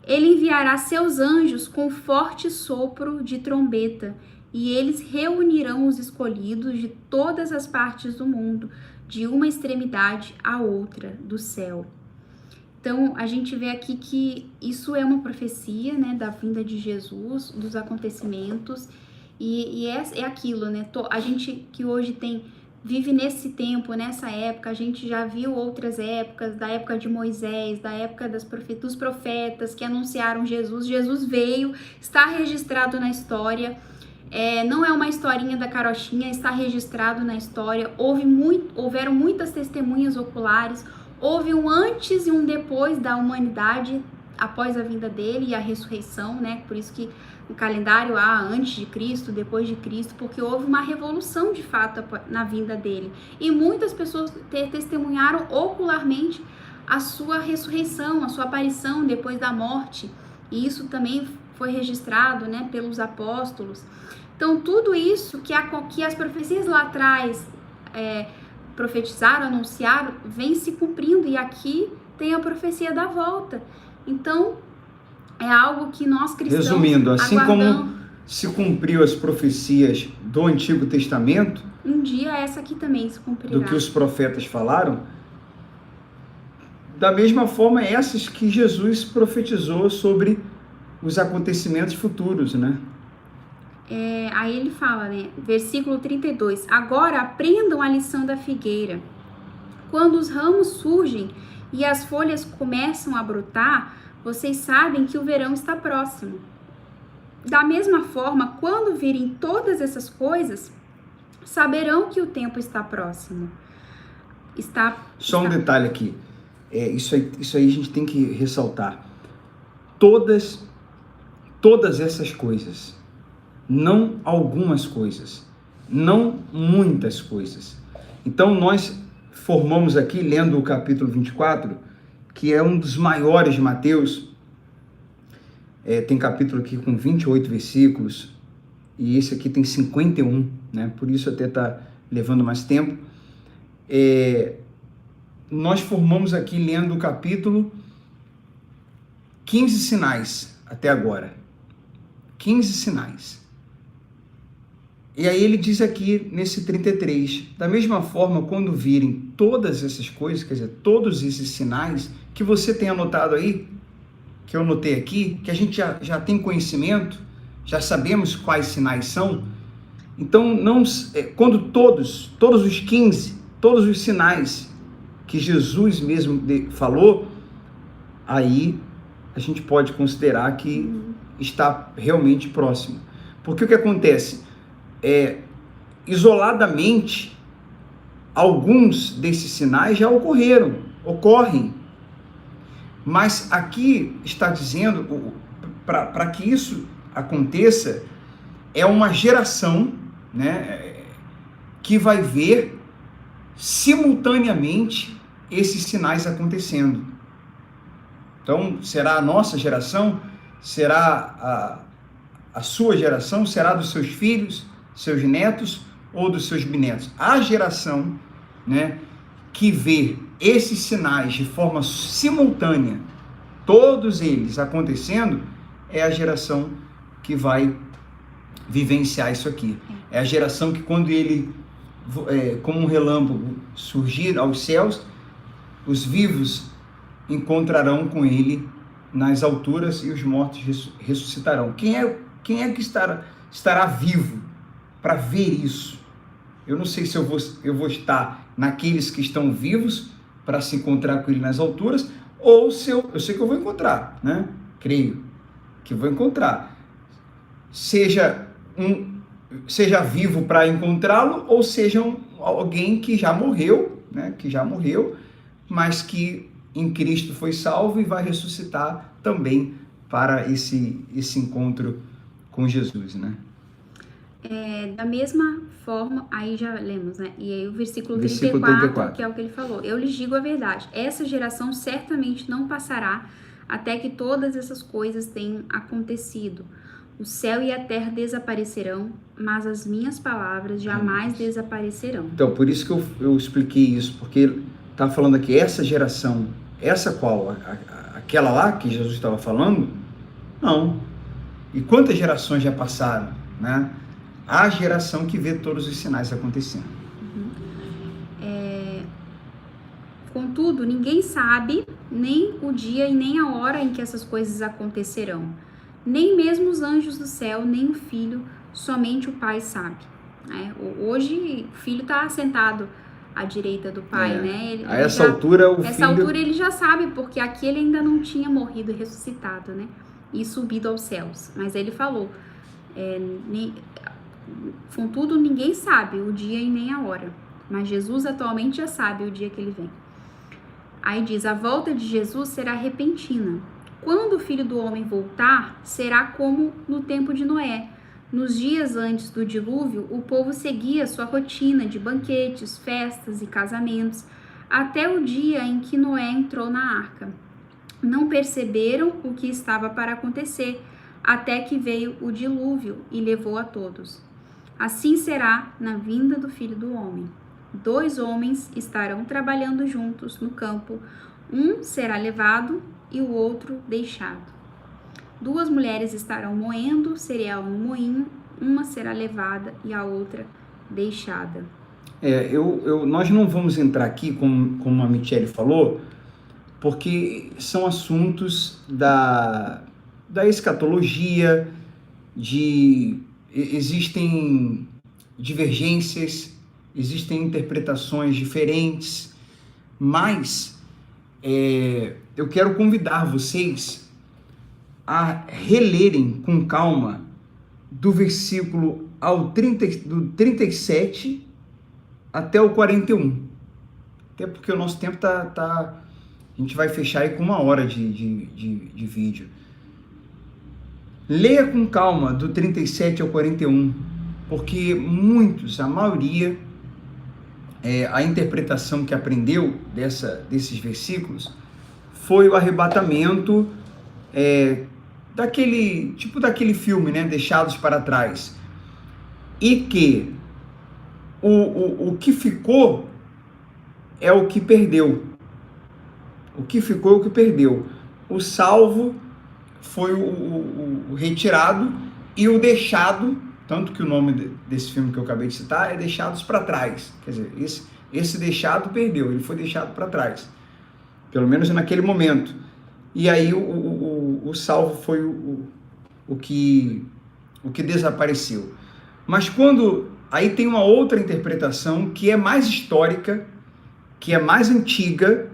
Ele enviará seus anjos com forte sopro de trombeta, e eles reunirão os escolhidos de todas as partes do mundo, de uma extremidade à outra do céu. Então, a gente vê aqui que isso é uma profecia, né, da vinda de Jesus, dos acontecimentos, e é aquilo, né, a gente que hoje vive nesse tempo, nessa época, a gente já viu outras épocas, da época de Moisés, da época dos profetas que anunciaram Jesus. Jesus veio, está registrado na história, não é uma historinha da carochinha, está registrado na história. Houveram muitas testemunhas oculares, houve um antes e um depois da humanidade, após a vinda dele e a ressurreição, né? Por isso que no calendário há antes de Cristo, depois de Cristo, porque houve uma revolução de fato na vinda dele. E muitas pessoas testemunharam ocularmente a sua ressurreição, a sua aparição depois da morte. E isso também foi registrado, né, pelos apóstolos. Então, tudo isso que as profecias lá atrás profetizaram, anunciaram, vem se cumprindo. E aqui tem a profecia da volta. Então, é algo que nós cristãos, resumindo, assim como se cumpriu as profecias do Antigo Testamento, um dia essa aqui também se cumprirá. Do que os profetas falaram, da mesma forma essas que Jesus profetizou sobre os acontecimentos futuros, né? Aí ele fala, né, versículo 32, agora aprendam a lição da figueira. Quando os ramos surgem e as folhas começam a brotar, vocês sabem que o verão está próximo. Da mesma forma, quando virem todas essas coisas, saberão que o tempo está próximo. Só um detalhe aqui. Isso aí a gente tem que ressaltar. Todas essas coisas, não algumas coisas, não muitas coisas. Então nós formamos aqui, lendo o capítulo 24, que é um dos maiores de Mateus. Tem capítulo aqui com 28 versículos, e esse aqui tem 51, né? Por isso até está levando mais tempo. Nós formamos aqui, lendo o capítulo, 15 sinais até agora. 15 sinais. E aí ele diz aqui, nesse 33, da mesma forma, quando virem todas essas coisas, quer dizer, todos esses sinais que você tem anotado aí, que eu anotei aqui, que a gente já tem conhecimento, já sabemos quais sinais são. Então, quando todos os 15, todos os sinais que Jesus mesmo falou, aí a gente pode considerar que está realmente próximo. Porque o que acontece? Isoladamente, alguns desses sinais já ocorrem. Mas aqui está dizendo, para que isso aconteça, é uma geração, né, que vai ver simultaneamente esses sinais acontecendo. Então, será a nossa geração, será a sua geração, será dos seus filhos, seus netos ou dos seus bisnetos. A geração, né, que vê esses sinais de forma simultânea, todos eles acontecendo, é a geração que vai vivenciar isso aqui. É a geração que, quando ele, como um relâmpago, surgir aos céus, os vivos encontrarão com ele nas alturas e os mortos ressuscitarão. Quem é que estará vivo para ver isso? Eu não sei se eu vou estar naqueles que estão vivos para se encontrar com ele nas alturas, ou se eu sei que eu vou encontrar, né? Creio que vou encontrar. Seja vivo para encontrá-lo, ou seja alguém que já morreu, né? Que já morreu, mas que em Cristo foi salvo e vai ressuscitar também para esse encontro com Jesus, né? Da mesma forma, aí já lemos, né? E aí o versículo 34, que é o que ele falou. Eu lhes digo a verdade, essa geração certamente não passará até que todas essas coisas tenham acontecido. O céu e a terra desaparecerão, mas as minhas palavras jamais desaparecerão. Então, por isso que eu expliquei isso, porque está falando aqui, essa geração, essa qual? Aquela lá que Jesus estava falando? Não. E quantas gerações já passaram, né? A geração que vê todos os sinais acontecendo. Contudo, ninguém sabe nem o dia e nem a hora em que essas coisas acontecerão. Nem mesmo os anjos do céu, nem o Filho, somente o Pai sabe. Hoje, o Filho está sentado à direita do Pai, né? A essa altura, essa altura ele já sabe, porque aqui ele ainda não tinha morrido e ressuscitado, né? E subido aos céus. Mas ele falou, contudo, ninguém sabe o dia e nem a hora. Mas Jesus atualmente já sabe o dia que ele vem. Aí diz, a volta de Jesus será repentina. Quando o Filho do Homem voltar, será como no tempo de Noé. Nos dias antes do dilúvio, o povo seguia sua rotina de banquetes, festas e casamentos, até o dia em que Noé entrou na arca. Não perceberam o que estava para acontecer, até que veio o dilúvio e levou a todos. Assim será na vinda do Filho do Homem. 2 homens estarão trabalhando juntos no campo, um será levado e o outro deixado. 2 mulheres estarão moendo cereal no moinho, uma será levada e a outra deixada. Nós não vamos entrar aqui, como a Michele falou, porque são assuntos da escatologia, existem divergências, existem interpretações diferentes, mas eu quero convidar vocês a relerem com calma do versículo do 37 até o 41. Até porque o nosso tempo a gente vai fechar aí com 1 hora de vídeo. Leia com calma do 37 ao 41, porque a maioria, a interpretação que aprendeu desses versículos foi o arrebatamento daquele filme, né, Deixados para Trás. E que o que ficou é o que perdeu. O que ficou é o que perdeu. O salvo foi o retirado e o deixado, tanto que o nome desse filme que eu acabei de citar é Deixados para Trás. Quer dizer, esse deixado perdeu, ele foi deixado para trás. Pelo menos naquele momento. E aí o salvo foi o que desapareceu. Mas aí tem uma outra interpretação que é mais histórica, que é mais antiga,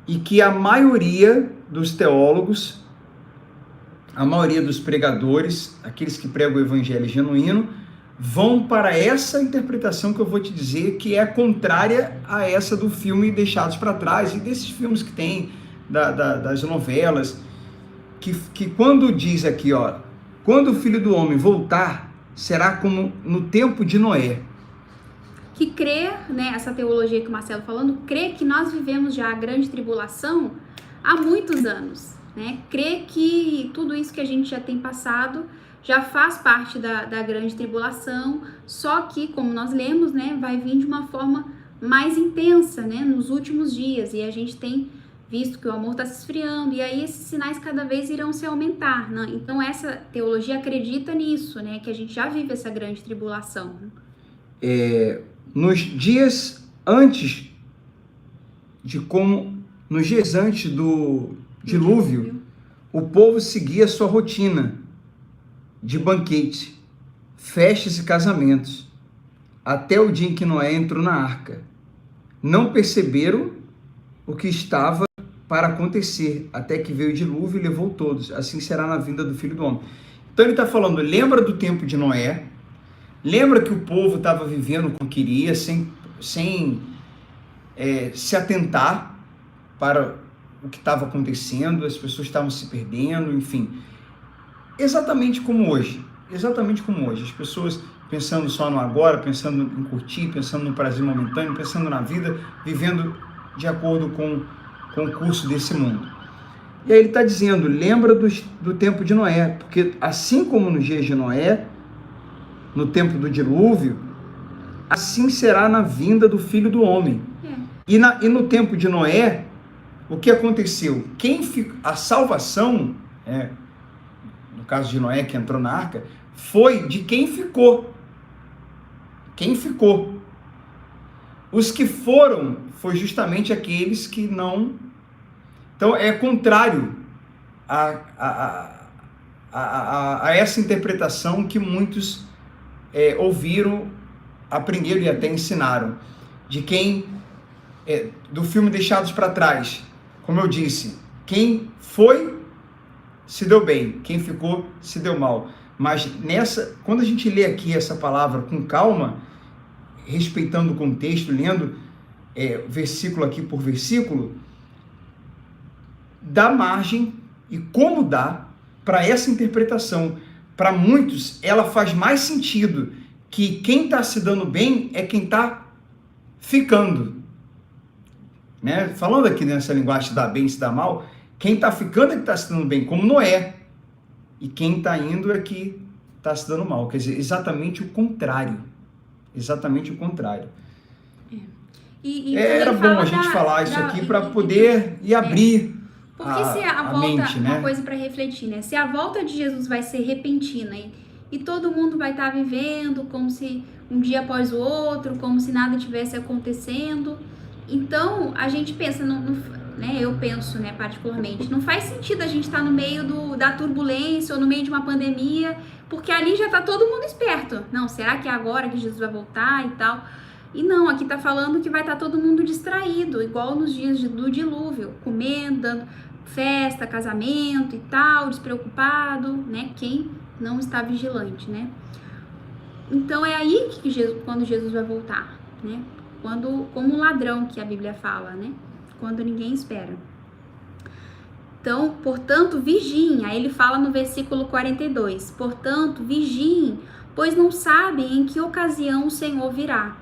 e que a maioria dos teólogos, a maioria dos pregadores, aqueles que pregam o evangelho genuíno, vão para essa interpretação que eu vou te dizer, que é contrária a essa do filme Deixados para Trás, e desses filmes que tem, das novelas, que quando diz aqui, quando o Filho do Homem voltar, será como no tempo de Noé. Que crê, né, essa teologia que o Marcelo falando, crê que nós vivemos já a grande tribulação há muitos anos, né? Crê que tudo isso que a gente já tem passado já faz parte da grande tribulação, só que, como nós lemos, né, vai vir de uma forma mais intensa, né, nos últimos dias, e a gente tem visto que o amor está se esfriando, e aí esses sinais cada vez irão se aumentar, né? Então essa teologia acredita nisso, né, que a gente já vive essa grande tribulação. Nos dias antes do dilúvio, o povo seguia a sua rotina de banquete, festas e casamentos, até o dia em que Noé entrou na arca. Não perceberam o que estava para acontecer, até que veio o dilúvio e levou todos. Assim será na vinda do Filho do Homem. Então ele está falando, lembra do tempo de Noé, lembra que o povo estava vivendo como queria, sem se atentar para o que estava acontecendo, as pessoas estavam se perdendo, enfim. Exatamente como hoje. As pessoas pensando só no agora, pensando em curtir, pensando no prazer momentâneo, pensando na vida, vivendo de acordo com o curso desse mundo. E aí ele está dizendo, lembra do tempo de Noé, porque assim como nos dias de Noé, no tempo do dilúvio, assim será na vinda do Filho do Homem. E no tempo de Noé, o que aconteceu? A salvação, no caso de Noé que entrou na arca, foi de quem ficou. Quem ficou. Os que foram, foi justamente aqueles que não... Então, é contrário a essa interpretação que muitos ouviram, aprenderam e até ensinaram. De quem, do filme Deixados para Trás, como eu disse, quem foi, se deu bem, quem ficou, se deu mal. Mas quando a gente lê aqui essa palavra com calma, respeitando o contexto, lendo versículo aqui por versículo, dá margem, e como dá, para essa interpretação. Para muitos, ela faz mais sentido que quem está se dando bem é quem está ficando. Né? Falando aqui nessa linguagem se dá bem, se dá mal, quem está ficando é que está se dando bem, como Noé. E quem está indo é que está se dando mal. Quer dizer, exatamente o contrário. Exatamente o contrário. Era bom a gente falar isso aqui para poder abrir porque se a volta, mente, né? Uma coisa para refletir, né? Se a volta de Jesus vai ser repentina e todo mundo vai estar vivendo como se um dia após o outro, como se nada tivesse acontecendo, então a gente pensa, né? Eu penso, né, particularmente, não faz sentido a gente estar no meio da turbulência ou no meio de uma pandemia, porque ali já está todo mundo esperto. Não, será que é agora que Jesus vai voltar e tal? E não, aqui está falando que vai estar todo mundo distraído, igual nos dias do dilúvio, comendo, dando festa, casamento e tal, despreocupado, né? Quem não está vigilante, né? Então é aí quando Jesus vai voltar, né? Como um ladrão, que a Bíblia fala, né? Quando ninguém espera. Então, portanto, vigiem. Aí ele fala no versículo 42. Portanto, vigiem, pois não sabem em que ocasião o Senhor virá.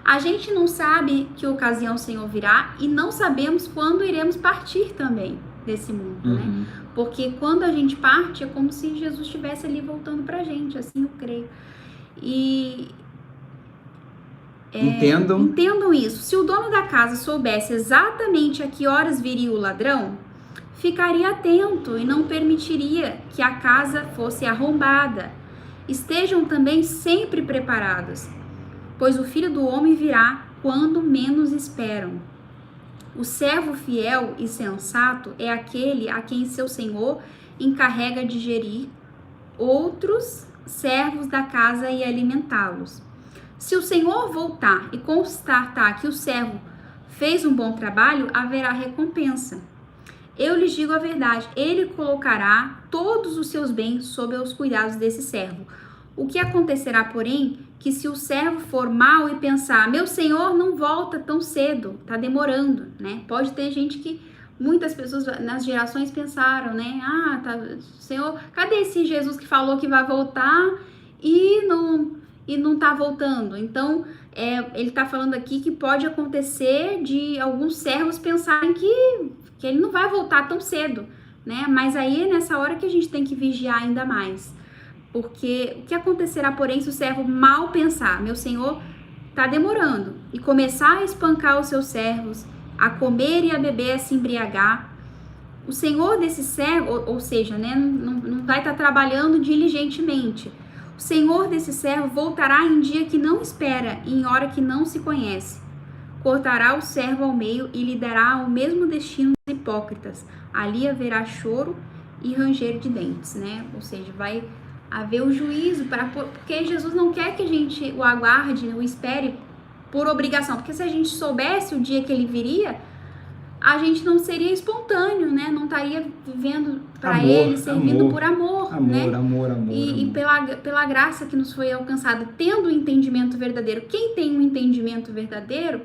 A gente não sabe que ocasião o Senhor virá e não sabemos quando iremos partir também desse mundo, né? Porque quando a gente parte é como se Jesus estivesse ali voltando pra gente, assim eu creio. E entendam isso. Se o dono da casa soubesse exatamente a que horas viria o ladrão, ficaria atento e não permitiria que a casa fosse arrombada. Estejam também sempre preparados, pois o Filho do Homem virá quando menos esperam. O servo fiel e sensato é aquele a quem seu senhor encarrega de gerir outros servos da casa e alimentá-los. Se o senhor voltar e constatar que o servo fez um bom trabalho, haverá recompensa. Eu lhes digo a verdade, ele colocará todos os seus bens sob os cuidados desse servo. O que acontecerá, porém, que se o servo for mau e pensar, meu senhor não volta tão cedo, tá demorando, né? Pode ter gente que, muitas pessoas nas gerações pensaram, né? Tá, senhor, cadê esse Jesus que falou que vai voltar e não tá voltando? Então, ele tá falando aqui que pode acontecer de alguns servos pensarem que ele não vai voltar tão cedo, né? Mas aí é nessa hora que a gente tem que vigiar ainda mais. Porque o que acontecerá, porém, se o servo mal pensar, meu senhor está demorando, e começar a espancar os seus servos, a comer e a beber, a se embriagar, o senhor desse servo, ou seja, né, não vai estar trabalhando diligentemente. O senhor desse servo voltará em dia que não espera e em hora que não se conhece. Cortará o servo ao meio e lhe dará o mesmo destino dos hipócritas. Ali haverá choro e ranger de dentes, né? Ou seja, vai haver o juízo, porque Jesus não quer que a gente o aguarde, o espere por obrigação, porque se a gente soubesse o dia que ele viria, a gente não seria espontâneo, né? Não estaria vivendo para ele, servindo por amor, né? Amor. E pela graça que nos foi alcançada, tendo o entendimento verdadeiro. Quem tem um entendimento verdadeiro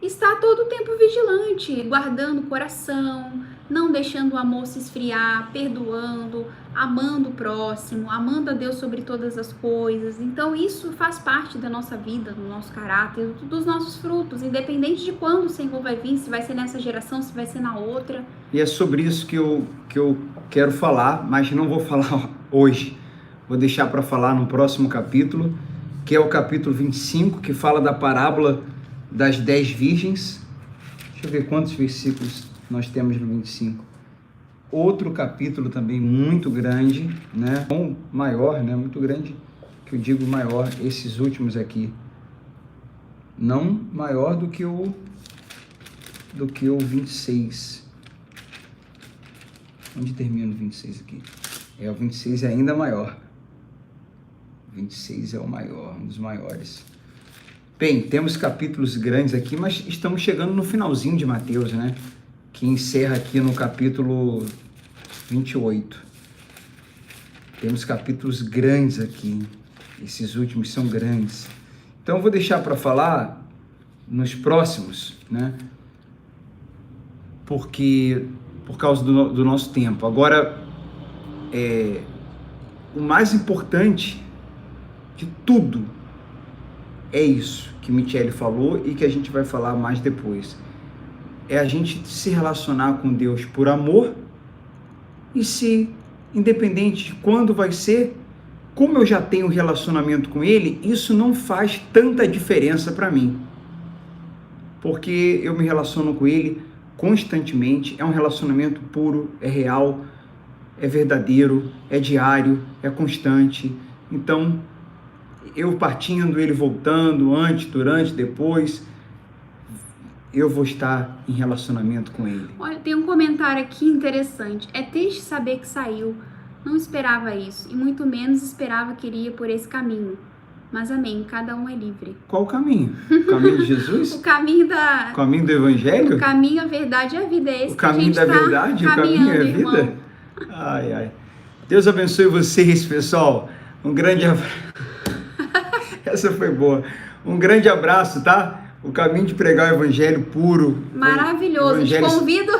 está todo o tempo vigilante, guardando o coração, não deixando o amor se esfriar, perdoando, amando o próximo, amando a Deus sobre todas as coisas. Então isso faz parte da nossa vida, do nosso caráter, dos nossos frutos, independente de quando o Senhor vai vir, se vai ser nessa geração, se vai ser na outra. E é sobre isso que eu quero falar, mas não vou falar hoje. Vou deixar para falar no próximo capítulo, que é o capítulo 25, que fala da parábola das 10 virgens. Deixa eu ver quantos versículos nós temos no 25. Outro capítulo também muito grande, né? Ou maior, né? Muito grande, que eu digo maior, esses últimos aqui. Não maior do que o 26. Onde termina o 26 aqui? O 26 é ainda maior. O 26 é o maior, um dos maiores. Bem, temos capítulos grandes aqui, mas estamos chegando no finalzinho de Mateus, né? Que encerra aqui no capítulo 28. Temos capítulos grandes aqui. Esses últimos são grandes. Então eu vou deixar para falar nos próximos, né? Porque por causa do nosso tempo. Agora, o mais importante de tudo é isso que Michele falou e que a gente vai falar mais depois. É a gente se relacionar com Deus por amor e se, independente de quando vai ser, como eu já tenho relacionamento com Ele, isso não faz tanta diferença para mim. Porque eu me relaciono com Ele constantemente, é um relacionamento puro, é real, é verdadeiro, é diário, é constante. Então, eu partindo, ele voltando, antes, durante, depois, eu vou estar em relacionamento com ele. Olha, tem um comentário aqui interessante. É triste saber que saiu. Não esperava isso, e muito menos esperava que iria por esse caminho. Mas amém, cada um é livre. Qual o caminho? O caminho de Jesus? O caminho O caminho do Evangelho? O caminho, a verdade e a vida. É esse o caminho da verdade, o caminho é a vida? Irmão. Ai, ai. Deus abençoe vocês, pessoal. Um grande abraço. Essa foi boa. Um grande abraço, tá? O caminho de pregar o Evangelho puro. Maravilhoso. Evangelho... Te convido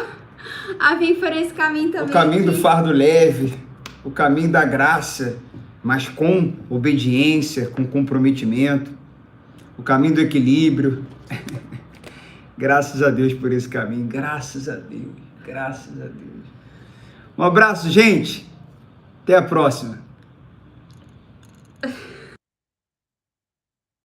a vir por esse caminho também. O caminho do fardo leve, o caminho da graça, mas com obediência, com comprometimento, o caminho do equilíbrio. Graças a Deus por esse caminho, graças a Deus, graças a Deus. Um abraço, gente, até a próxima.